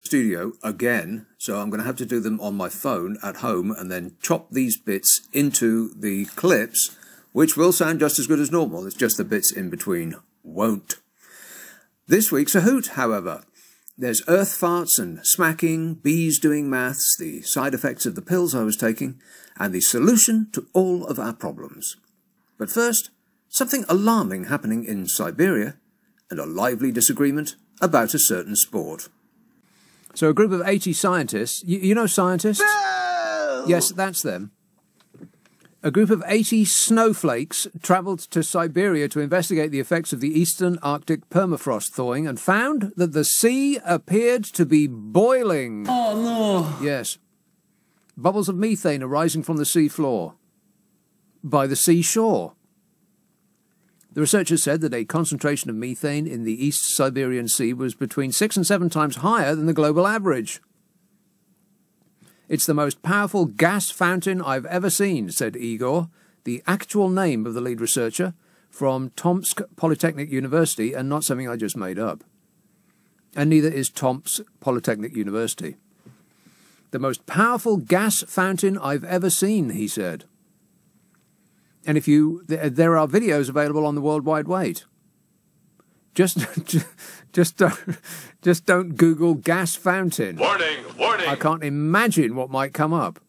studio again, so I'm going to have to do them on my phone at home and then chop these bits into the clips, which will sound just as good as normal. It's just the bits in between won't. This week's a hoot, however. There's earth farts and smacking, bees doing maths, the side effects of the pills I was taking, and the solution to all of our problems. But first, something alarming happening in Siberia, and a lively disagreement about a certain sport. So a group of 80 scientists, you know scientists? No! Yes, that's them. A group of 80 snowflakes travelled to Siberia to investigate the effects of the eastern Arctic permafrost thawing and found that the sea appeared to be boiling. Oh, no. Yes. Bubbles of methane are rising from the sea floor by the seashore. The researchers said that a concentration of methane in the East Siberian Sea was between 6 and 7 times higher than the global average. It's the most powerful gas fountain I've ever seen, said Igor, the actual name of the lead researcher, from Tomsk Polytechnic University, and not something I just made up. And neither is Tomsk Polytechnic University. The most powerful gas fountain I've ever seen, he said. And there are videos available on the World Wide Web. Just don't Google gas fountain. Warning, warning. I can't imagine what might come up.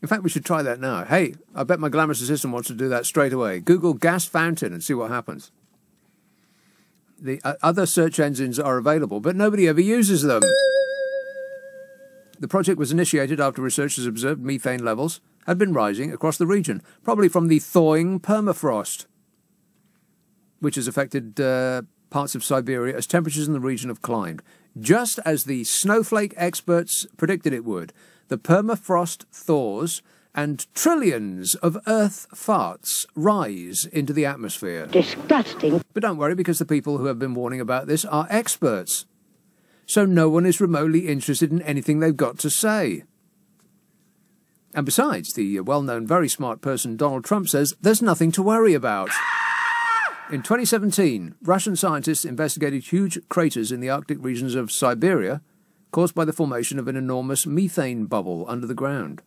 In fact, we should try that now. Hey, I bet my glamorous assistant wants to do that straight away. Google gas fountain and see what happens. The other search engines are available, but nobody ever uses them. The project was initiated after researchers observed methane levels had been rising across the region, probably from the thawing permafrost, which has affected parts of Siberia as temperatures in the region have climbed. Just as the snowflake experts predicted it would, the permafrost thaws and trillions of earth farts rise into the atmosphere. Disgusting. But don't worry, because the people who have been warning about this are experts. So no one is remotely interested in anything they've got to say. And besides, the well-known, very smart person Donald Trump says there's nothing to worry about. In 2017, Russian scientists investigated huge craters in the Arctic regions of Siberia caused by the formation of an enormous methane bubble under the ground.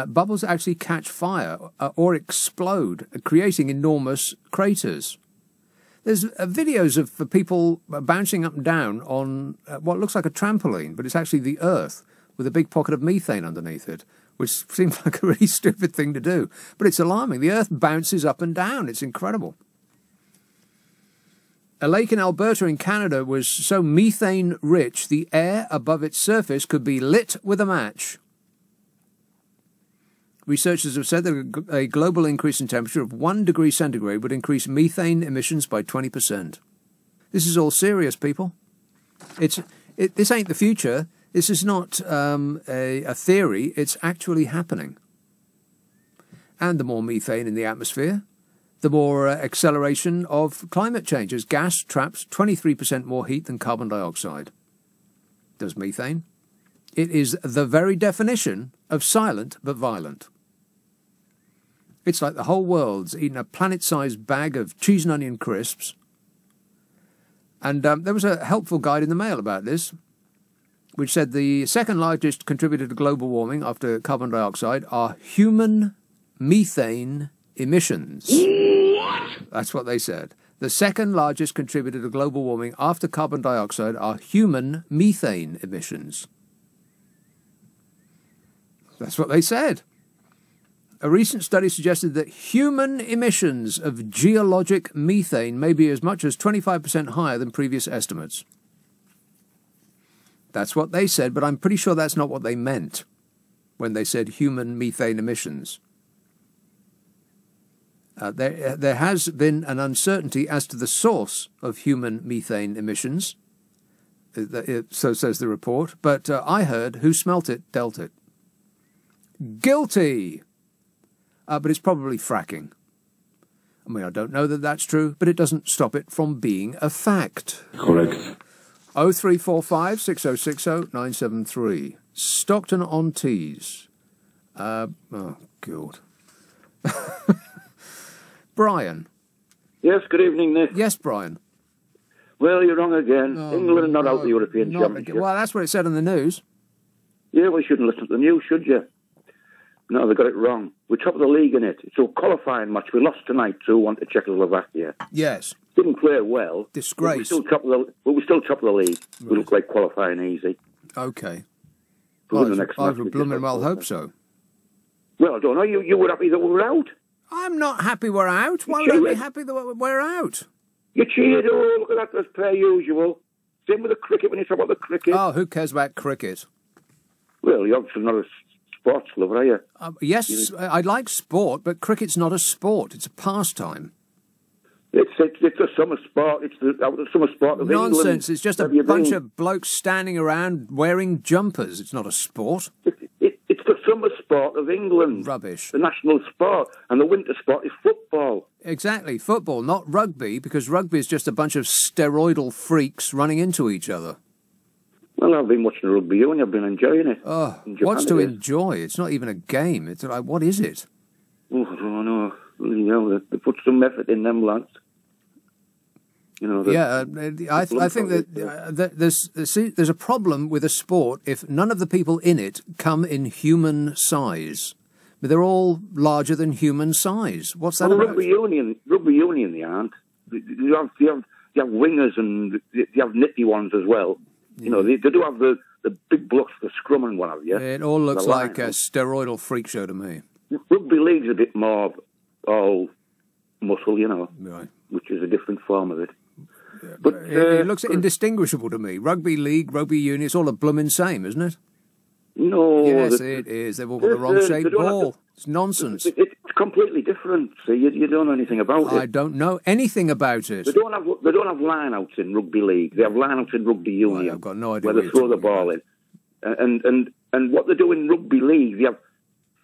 Bubbles actually catch fire or explode, creating enormous craters. There's videos of people bouncing up and down on what looks like a trampoline, but it's actually the earth with a big pocket of methane underneath it, which seems like a really stupid thing to do. But it's alarming. The earth bounces up and down. It's incredible. A lake in Alberta in Canada was so methane-rich, the air above its surface could be lit with a match. Researchers have said that a global increase in temperature of 1 degree centigrade would increase methane emissions by 20%. This is all serious, people. This ain't the future. This is not a theory. It's actually happening. And the more methane in the atmosphere, the more acceleration of climate change, as gas traps 23% more heat than carbon dioxide. Does methane? It is the very definition of silent but violent. It's like the whole world's eaten a planet-sized bag of cheese and onion crisps. And there was a helpful guide in the mail about this, which said the second largest contributor to global warming after carbon dioxide are human methane emissions. What? That's what they said. The second largest contributor to global warming after carbon dioxide are human methane emissions. That's what they said. A recent study suggested that human emissions of geologic methane may be as much as 25% higher than previous estimates. That's what they said, but I'm pretty sure that's not what they meant when they said human methane emissions. There has been an uncertainty as to the source of human methane emissions, so says the report, but I heard who smelt it dealt it. Guilty! But it's probably fracking. I mean, I don't know that that's true, but it doesn't stop it from being a fact. Correct. 0345 6060 973. Stockton-on-Tees. Oh, God. Brian. Yes, good evening, Nick. Yes, Brian. Well, you're wrong again. Oh, England are not out no, of the European not Championship. again. Well, that's what it said on the news. Yeah, well, you shouldn't listen to the news, should you? No, they got it wrong. We're top of the league in it. It's a qualifying match. We lost tonight 2-1 to Czechoslovakia. Yes. Didn't play well. Disgrace. But we're still top of the league. Right. We look like qualifying easy. Okay. But Well, the next I match, we would just blooming have well to- hope so. Well, I don't know. You were happy that we were out. I'm not happy we're out. Why would I be happy that we're out? You cheered. Oh, look at that. That's per usual. Same with the cricket when you talk about the cricket. Oh, who cares about cricket? Well, you're obviously not a sports lover, are you? Yes, I like sport, but cricket's not a sport. It's a pastime. It's a summer sport. It's the summer sport of England. Nonsense. It's just a Have you bunch been? of blokes standing around wearing jumpers. It's not a sport. It's the summer sport of England. Rubbish. The national sport. And the winter sport is football. Exactly. Football, not rugby, because rugby is just a bunch of steroidal freaks running into each other. Well, I've been watching rugby union. I've been enjoying it. Oh, In Japan what's to it is. enjoy? It's not even a game. It's like, what is it? Oh, I don't know. You know, they put some effort in them lads. You know, I think that there's a problem with a sport if none of the people in it come in human size. But they're all larger than human size. What's that well, about? rugby union, they aren't. You have wingers and you have nippy ones as well. You know, they do have the big blocks, the scrum and what have you. It all looks The like a line. steroidal freak show to me. Rugby league's a bit more all muscle, you know, Right. which is a different form of it. But It looks indistinguishable to me. Rugby league, rugby union, it's all a blooming same, isn't it? No. Yes, it is. They've all got the wrong they shaped don't have ball. It's nonsense. It's completely different. See, you don't know anything about I it. don't know anything about it. They don't have line-outs in rugby league. They have line-outs in rugby union. Right, I've got no idea where what they you're throw the talking ball about. in. And what they do in rugby league, they have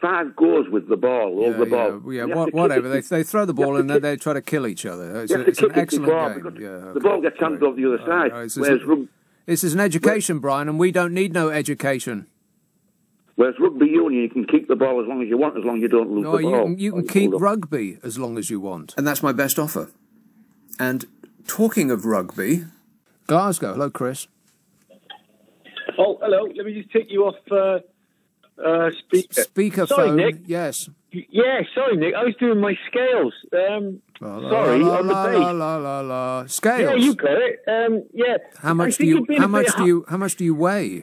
5 goes with the ball, over the ball. Yeah, You have to whatever. kick They throw the ball and then they try to kill each other. It's You have to an kick it excellent before game. because Yeah, the ball gets handed over the other side. This is an education, Brian, and we don't need no education. Whereas rugby union, you can keep the ball as long as you want, as long as you don't lose No, the ball. you can keep rugby as long as you want. And that's my best offer. And talking of rugby, Glasgow. Hello, Chris. Oh, hello. Let me just take you off speaker. Speakerphone. Sorry, Nick. Yes. Yeah, sorry, Nick. I was doing my scales. Sorry, on the bass. Scales. Yeah, you got it. Yeah. How much do you weigh?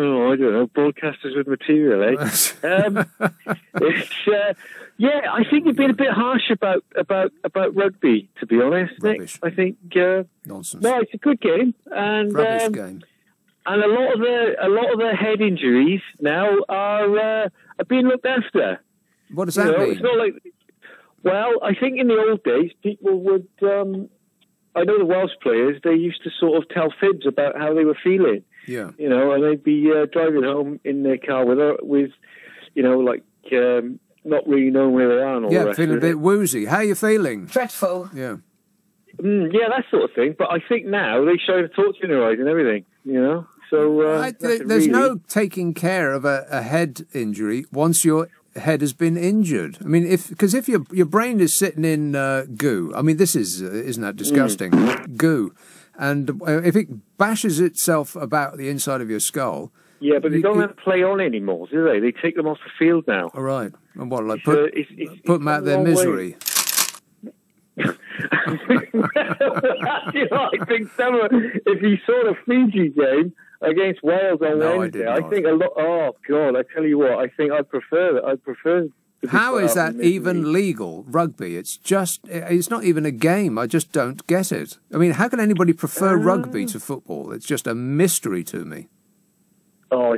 I don't know. Broadcasters with material, eh? Yeah, I think you've been a bit harsh about rugby, to be honest, Rubbish. Nick. I think Nonsense. no, it's a good game, and Rubbish game. and a lot of the head injuries now are being looked after. What does that mean? It's not like. Well, I think in the old days, people would. I know the Welsh players. They used to sort of tell fibs about how they were feeling. Yeah. You know, and they'd be driving home in their car with not really knowing where they are. And all the Yeah, rest feeling a of it. bit woozy. How are you feeling? Dreadful. Yeah. Yeah, that sort of thing. But I think now they show the torch in their eyes and everything. You know, so There's no taking care of a head injury once your head has been injured. I mean, because if your brain is sitting in goo, I mean, this isn't that disgusting? Goo, and if it bashes itself about the inside of your skull. Yeah, but they don't have to play on anymore, do they? They take them off the field now. All right, and what, like So put them out their misery. I think if you saw the Fiji game against Wales on No, I Wednesday, did I not. think a lot. Oh God, I tell you what, I think I prefer. How is that even legal? Rugby? It's not even a game. I just don't get it. I mean, how can anybody prefer rugby to football? It's just a mystery to me. Oh,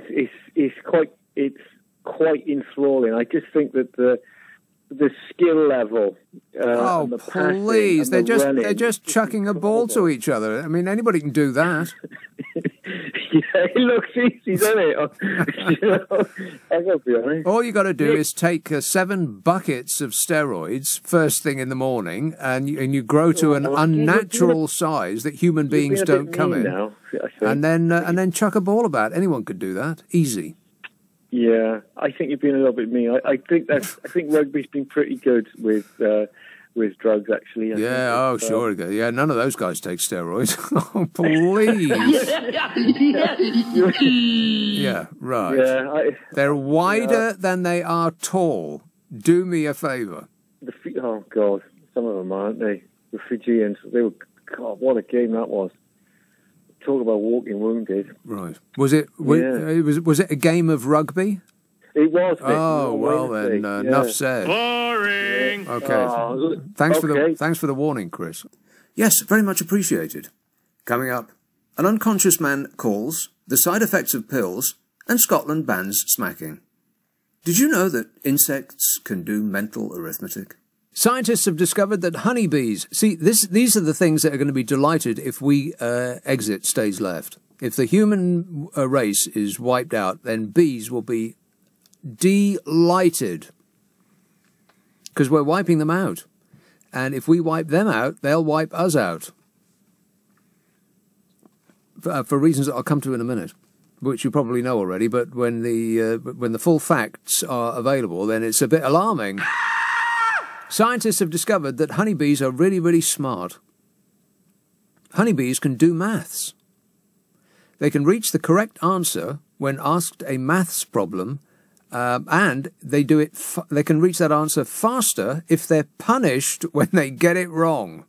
it's quite enthralling. I just think that the skill level. Oh, and the passing please! and the They're running. just chucking a ball to each other. I mean, anybody can do that. Yeah, it looks easy, doesn't it? You know, I gotta be honest. All you got to do is take 7 buckets of steroids first thing in the morning, and you grow to an unnatural size that human beings don't come in, now, I think. and then chuck a ball about. Anyone could do that, easy. Yeah, I think you've been a little bit mean. I think rugby's been pretty good with with drugs, actually. I think. Sure. Yeah, none of those guys take steroids. Oh, please. Yeah, right. Yeah, They're wider than they are tall. Do me a favour. Oh, God. Some of them, aren't they? The Fijians, they were... God, what a game that was. Talk about walking wounded. Right. Was it a game of rugby? It was. Oh, well then, enough said. Boring. Okay. Thanks for the warning, Chris. Yes, very much appreciated. Coming up, an unconscious man calls, the side effects of pills, and Scotland bans smacking. Did you know that insects can do mental arithmetic? Scientists have discovered that honeybees... See, these are the things that are going to be delighted if we exit stage left. If the human race is wiped out, then bees will be delighted. Because we're wiping them out. And if we wipe them out, they'll wipe us out. For reasons that I'll come to in a minute, which you probably know already, but when the full facts are available, then it's a bit alarming. Scientists have discovered that honeybees are really, really smart. Honeybees can do maths. They can reach the correct answer when asked a maths problem, and they can reach that answer faster if they're punished when they get it wrong.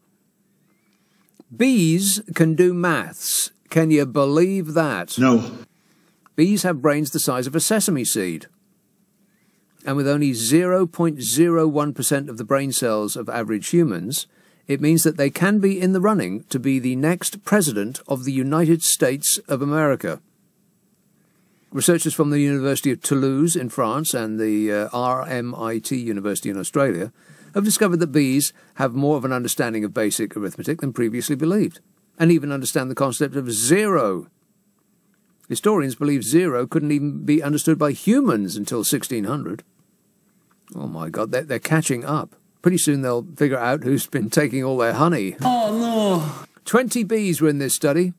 Bees can do maths. Can you believe that? No. Bees have brains the size of a sesame seed. And with only 0.01% of the brain cells of average humans, it means that they can be in the running to be the next president of the United States of America. Researchers from the University of Toulouse in France and the RMIT University in Australia have discovered that bees have more of an understanding of basic arithmetic than previously believed, and even understand the concept of zero. Historians believe zero couldn't even be understood by humans until 1600. Oh my God, they're catching up. Pretty soon they'll figure out who's been taking all their honey. Oh no! 20 bees were in this study,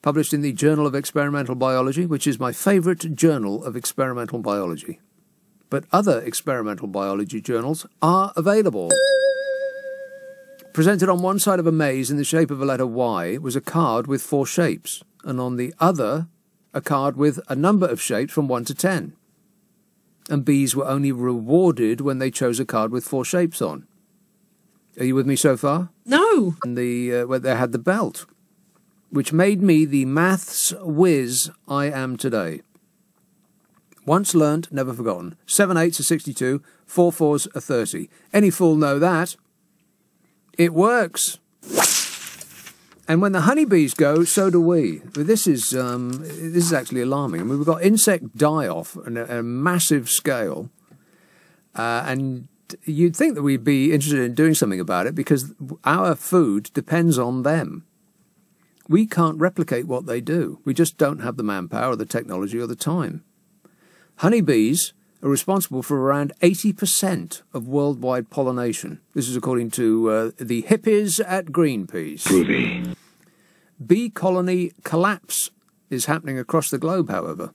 published in the Journal of Experimental Biology, which is my favourite journal of experimental biology. But other experimental biology journals are available. Presented on one side of a maze in the shape of a letter Y was a card with 4 shapes, and on the other, a card with a number of shapes from 1 to 10. And bees were only rewarded when they chose a card with 4 shapes on. Are you with me so far? No. And where they had the belt, which made me the maths whiz I am today. Once learnt, never forgotten. 7 8s are 62, 4 4s are 30. Any fool know that. It works. And when the honeybees go, so do we. But this is actually alarming. I mean, we've got insect die-off on a massive scale, and you'd think that we'd be interested in doing something about it because our food depends on them. We can't replicate what they do. We just don't have the manpower or the technology or the time. Honeybees are responsible for around 80% of worldwide pollination. This is according to the hippies at Greenpeace. Groovy. Bee colony collapse is happening across the globe, however.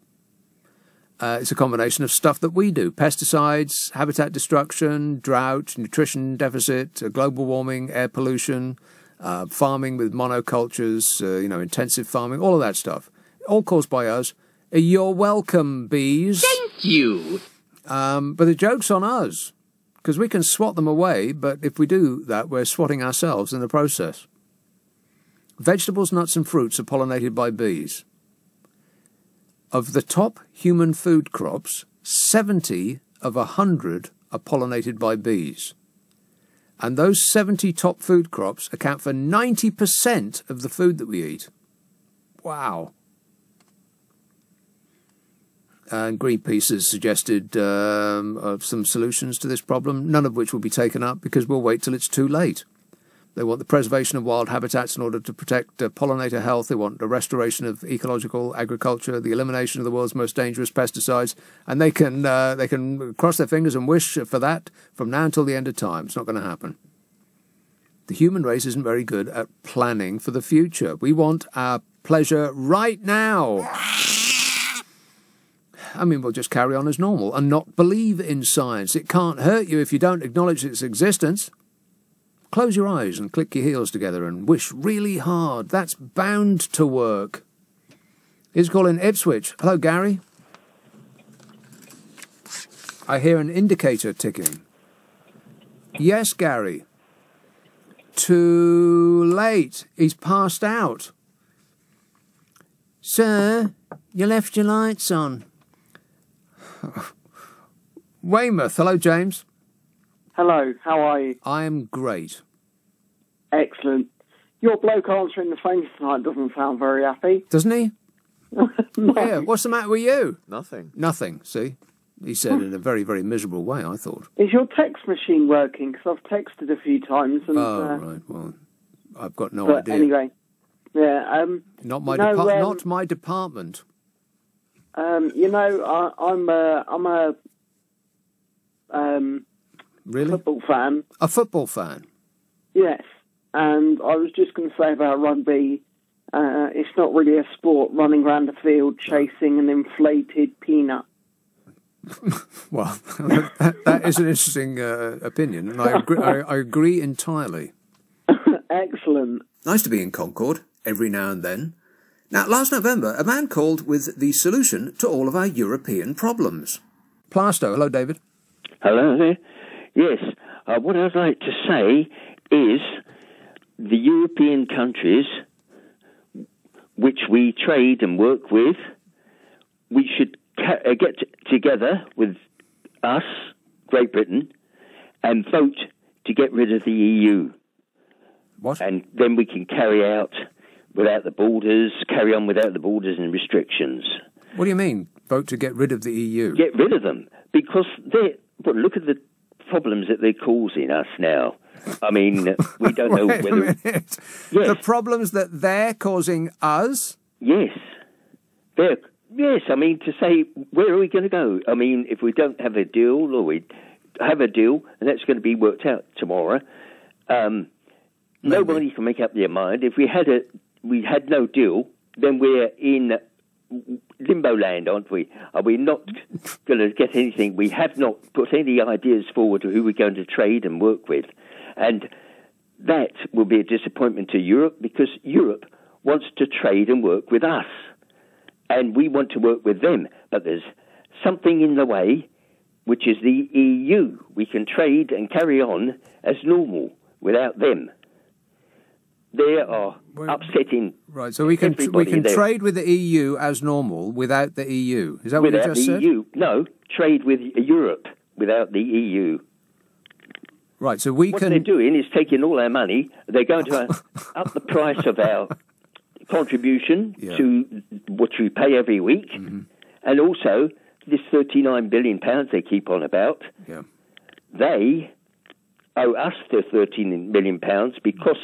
It's a combination of stuff that we do. Pesticides, habitat destruction, drought, nutrition deficit, global warming, air pollution, farming with monocultures, intensive farming, all of that stuff. All caused by us. You're welcome, bees. Thank you. But the joke's on us, because we can swat them away, but if we do that, we're swatting ourselves in the process. Vegetables, nuts and fruits are pollinated by bees. Of the top human food crops, 70 of 100 are pollinated by bees. And those 70 top food crops account for 90% of the food that we eat. Wow. And Greenpeace has suggested some solutions to this problem, none of which will be taken up because we'll wait till it's too late. They want the preservation of wild habitats in order to protect pollinator health. They want the restoration of ecological agriculture, the elimination of the world's most dangerous pesticides, and they can cross their fingers and wish for that from now until the end of time. It's not going to happen. The human race isn't very good at planning for the future. We want our pleasure right now. I mean, we'll just carry on as normal and not believe in science. It can't hurt you if you don't acknowledge its existence. Close your eyes and click your heels together and wish really hard. That's bound to work. Here's calling Ipswich. Hello, Gary. I hear an indicator ticking. Yes, Gary. Too late. He's passed out. Sir, you left your lights on. Weymouth. Hello, James. Hello, how are you? I am great. Excellent. Your bloke answering the phone tonight doesn't sound very happy. Doesn't he? No. Yeah, what's the matter with you? Nothing. Nothing, see? He said in a very, very miserable way, I thought. Is your text machine working? Because I've texted a few times. And, right, well, I've got no but idea. Anyway, yeah. Not my not my department. I'm a Really? football fan. A football fan? Yes, and I was just going to say about rugby. It's not really a sport, running around the field chasing an inflated peanut. Well, that is an interesting opinion, and I agree entirely. Excellent. Nice to be in Concord every now and then. Now, last November, a man called with the solution to all of our European problems. Plasto. Hello, David. Hello there. Yes, what I'd like to say is the European countries which we trade and work with, we should get together with us, Great Britain, and vote to get rid of the EU. What? And then we can carry on without the borders and restrictions. What do you mean, vote to get rid of the EU? Get rid of them, because look at the problems that they're causing us now. I mean, we don't know Wait whether... a minute. Yes. The problems that they're causing us? Yes. Yes, I mean, to say, where are we going to go? I mean, if we don't have a deal, or we have a deal, and that's going to be worked out tomorrow, nobody can make up their mind. If we had no deal, then we're in limbo land, aren't we? Are we not going to get anything? We have not put any ideas forward to who we're going to trade and work with. And that will be a disappointment to Europe, because Europe wants to trade and work with us. And we want to work with them. But there's something in the way, which is the EU. We can trade and carry on as normal without them. They are upsetting. Right, so we can trade with the EU as normal without the EU. Is that what you just said? EU, no, trade with Europe without the EU. Right, so what they're doing is taking all our money. They're going to up the price of our contribution to what we pay every week, and also this £39 billion they keep on about. Yeah. They owe us the £13 billion because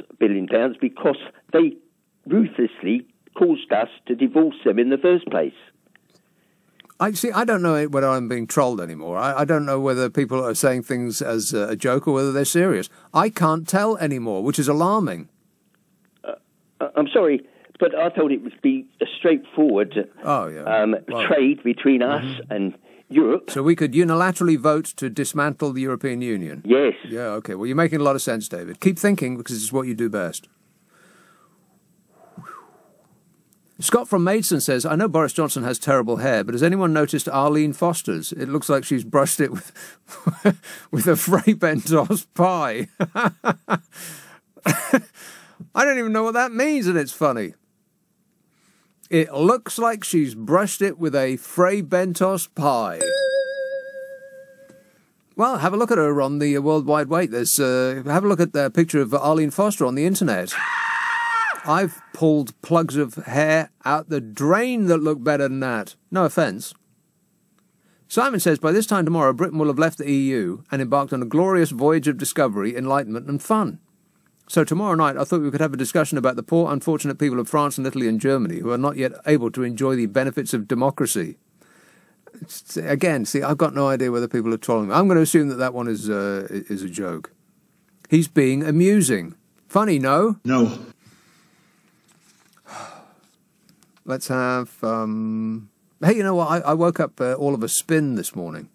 they ruthlessly caused us to divorce them in the first place. I don't know whether I'm being trolled anymore. I don't know whether people are saying things as a joke or whether they're serious. I can't tell anymore, which is alarming. I'm sorry, but I thought it would be a straightforward trade between us and Europe. So we could unilaterally vote to dismantle the European Union? Yes. Yeah, okay. Well, you're making a lot of sense, David. Keep thinking, because it's what you do best. Scott from Maidstone says, I know Boris Johnson has terrible hair, but has anyone noticed Arlene Foster's? It looks like she's brushed it with a Fray Bentos pie. I don't even know what that means, and it's funny. It looks like she's brushed it with a Fray Bentos pie. Well, have a look at her on the World Wide Web. Have a look at the picture of Arlene Foster on the internet. I've pulled plugs of hair out the drain that look better than that. No offence. Simon says, by this time tomorrow, Britain will have left the EU and embarked on a glorious voyage of discovery, enlightenment and fun. So tomorrow night, I thought we could have a discussion about the poor, unfortunate people of France and Italy and Germany who are not yet able to enjoy the benefits of democracy. Again, see, I've got no idea whether people are trolling me. I'm going to assume that one is a joke. He's being amusing. Funny, no? No. Let's have... Hey, you know what? I woke up all of a spin this morning.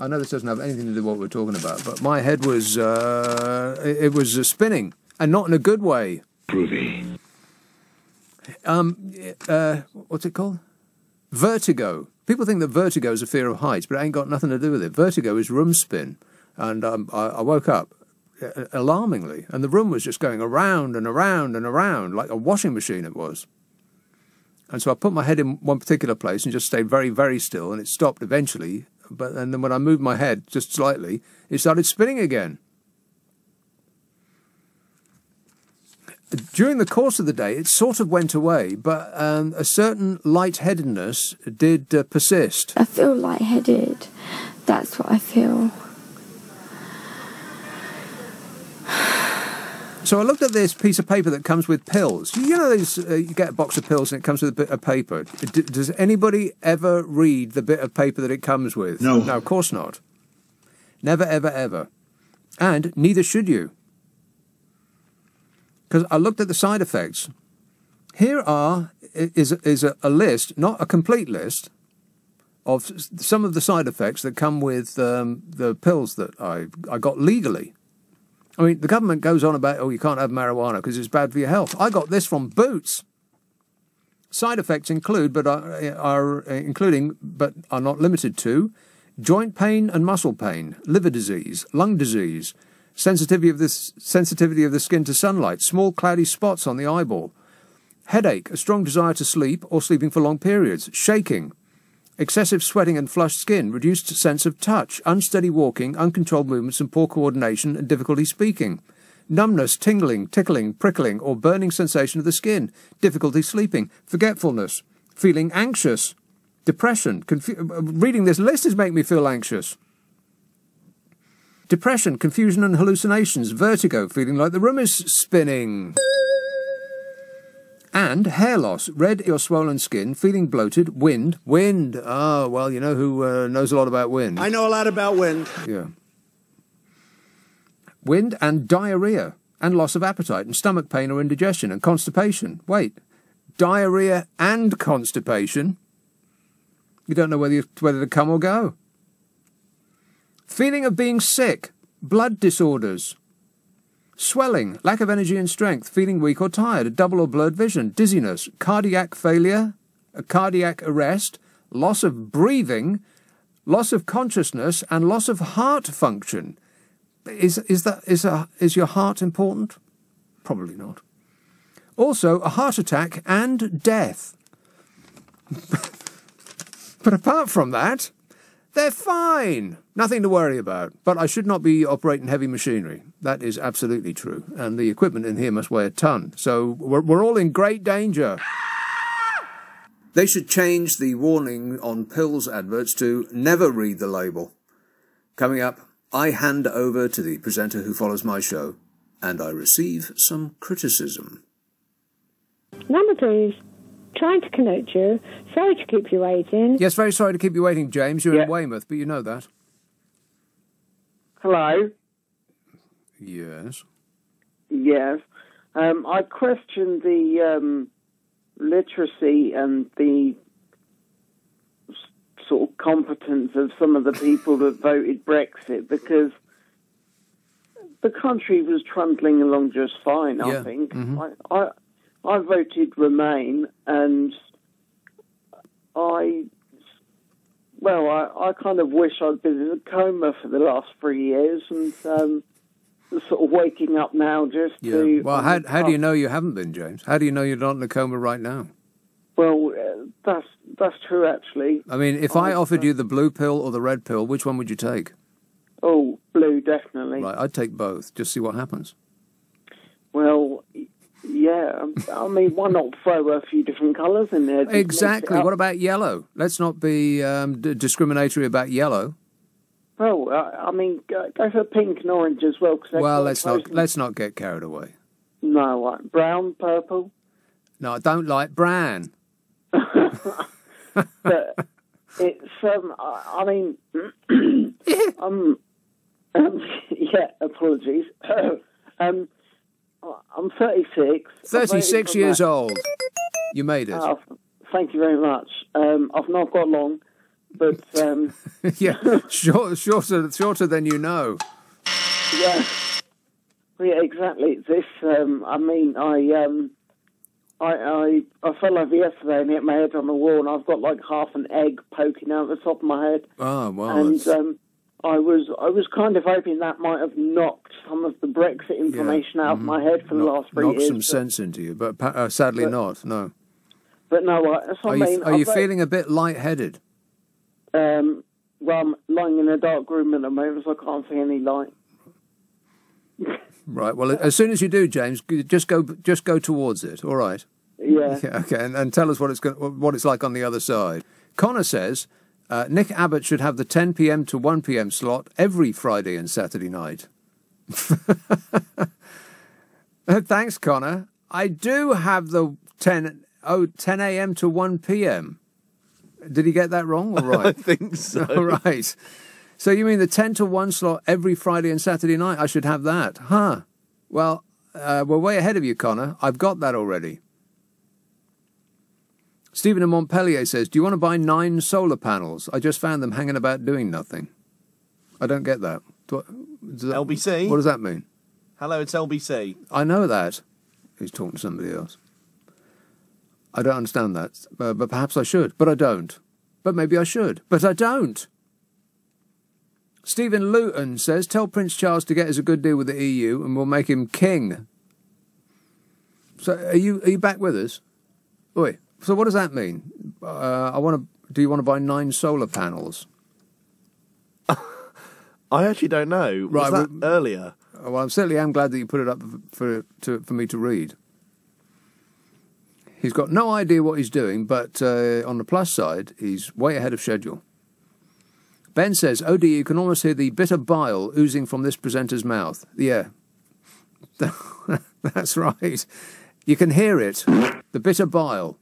I know this doesn't have anything to do with what we're talking about, but my head was, it was spinning, and not in a good way. Groovy. What's it called? Vertigo. People think that vertigo is a fear of heights, but it ain't got nothing to do with it. Vertigo is room spin. And I woke up alarmingly, and the room was just going around and around and around, like a washing machine it was. And so I put my head in one particular place and just stayed very, very still, and it stopped eventually. And then when I moved my head just slightly, it started spinning again. During the course of the day, it sort of went away, but a certain lightheadedness did persist. I feel lightheaded. That's what I feel. So I looked at this piece of paper that comes with pills. You know, you get a box of pills and it comes with a bit of paper. Does anybody ever read the bit of paper that it comes with? No. No, of course not. Never, ever, ever. And neither should you. Because I looked at the side effects. Here is a list, not a complete list, of some of the side effects that come with the pills that I got legally. I mean, the government goes on about, oh, you can't have marijuana because it's bad for your health. I got this from Boots. Side effects include, but are not limited to, joint pain and muscle pain, liver disease, lung disease, sensitivity of the skin to sunlight, small cloudy spots on the eyeball, headache, a strong desire to sleep or sleeping for long periods, shaking, excessive sweating and flushed skin, reduced sense of touch, unsteady walking, uncontrolled movements and poor coordination and difficulty speaking, numbness, tingling, tickling, prickling or burning sensation of the skin, difficulty sleeping, forgetfulness, feeling anxious, depression. Reading this list is making me feel anxious. Depression, confusion and hallucinations, vertigo, feeling like the room is spinning. And hair loss, red or swollen skin, feeling bloated, wind. Ah, well, you know who knows a lot about wind? I know a lot about wind. Yeah. Wind and diarrhea, and loss of appetite, and stomach pain or indigestion, and constipation. Wait, diarrhea and constipation? You don't know whether to come or go. Feeling of being sick, blood disorders, swelling, lack of energy and strength, feeling weak or tired, a double or blurred vision, dizziness, cardiac failure, a cardiac arrest, loss of breathing, loss of consciousness, and loss of heart function. Is your heart important? Probably not. Also, a heart attack and death. But apart from that, they're fine. Nothing to worry about. But I should not be operating heavy machinery. That is absolutely true. And the equipment in here must weigh a ton. So we're all in great danger. They should change the warning on pills adverts to never read the label. Coming up, I hand over to the presenter who follows my show, and I receive some criticism. Number 2, trying to connect you. Sorry to keep you waiting. Yes, very sorry to keep you waiting, James. You're in Weymouth, but you know that. Hello? Yes. Yes. I question the literacy and the sort of competence of some of the people that voted Brexit, because the country was trundling along just fine, I think. Mm-hmm. I voted Remain, and I kind of wish I'd been in a coma for the last 3 years, and sort of waking up now just to... Well, how do you know you haven't been, James? How do you know you're not in a coma right now? Well, that's true, actually. I mean, if I offered you the blue pill or the red pill, which one would you take? Oh, blue, definitely. Right, I'd take both. Just see what happens. Well... Yeah, I mean, why not throw a few different colours in there? Exactly. What about yellow? Let's not be discriminatory about yellow. Oh, I mean, go for pink and orange as well. Well, let's not get carried away. No, what, brown, purple? No, I don't like brown. But it's I mean, yeah. Apologies. I'm 36. 36 years old. You made it. Thank you very much. I've not got long, But Yeah, shorter than you know. yeah, yeah, exactly. This, I mean, I fell over yesterday and hit my head on the wall, and I've got like half an egg poking out the top of my head. Oh, wow. And I was kind of hoping that might have knocked some of the Brexit information out of my head for the last 3 years. Knocked some sense into you, but sadly not. No. But no, that's what I mean. Are you feeling a bit lightheaded? Well, I'm lying in a dark room at the moment, so I can't see any light. Right. Well, as soon as you do, James, just go towards it. All right. Yeah. Okay. And tell us what it's like on the other side. Connor says Nick Abbott should have the 10 p.m. to 1 p.m. slot every Friday and Saturday night. Thanks, Connor. I do have the 10 a.m. to 1 p.m. Did he get that wrong? All right. I think so. All right. So you mean the 10 to 1 slot every Friday and Saturday night? I should have that. Huh. Well, we're way ahead of you, Connor. I've got that already. Stephen in Montpellier says, do you want to buy 9 solar panels? I just found them hanging about doing nothing. I don't get that. LBC? What does that mean? Hello, it's LBC. I know that. He's talking to somebody else. I don't understand that. But perhaps I should. But I don't. But maybe I should. But I don't. Stephen Luton says, tell Prince Charles to get us a good deal with the EU and we'll make him king. So are you back with us? Oi. So what does that mean? Do you want to buy 9 solar panels? I actually don't know. Was that earlier? Well, I certainly am glad that you put it up for me to read. He's got no idea what he's doing, but on the plus side, he's way ahead of schedule. Ben says, oh dear, you can almost hear the bitter bile oozing from this presenter's mouth. Yeah, that's right. You can hear it, the bitter bile.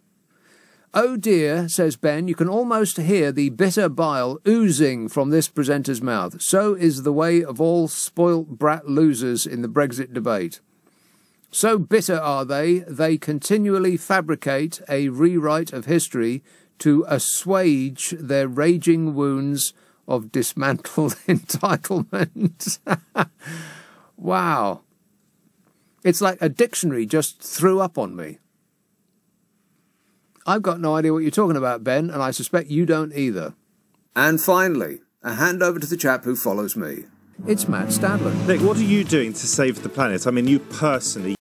Oh dear, says Ben, you can almost hear the bitter bile oozing from this presenter's mouth. So is the way of all spoilt brat losers in the Brexit debate. So bitter are they continually fabricate a rewrite of history to assuage their raging wounds of dismantled entitlement. Wow. It's like a dictionary just threw up on me. I've got no idea what you're talking about, Ben, and I suspect you don't either. And finally, a hand over to the chap who follows me. It's Matt Stadler. Nick, what are you doing to save the planet? I mean, you personally...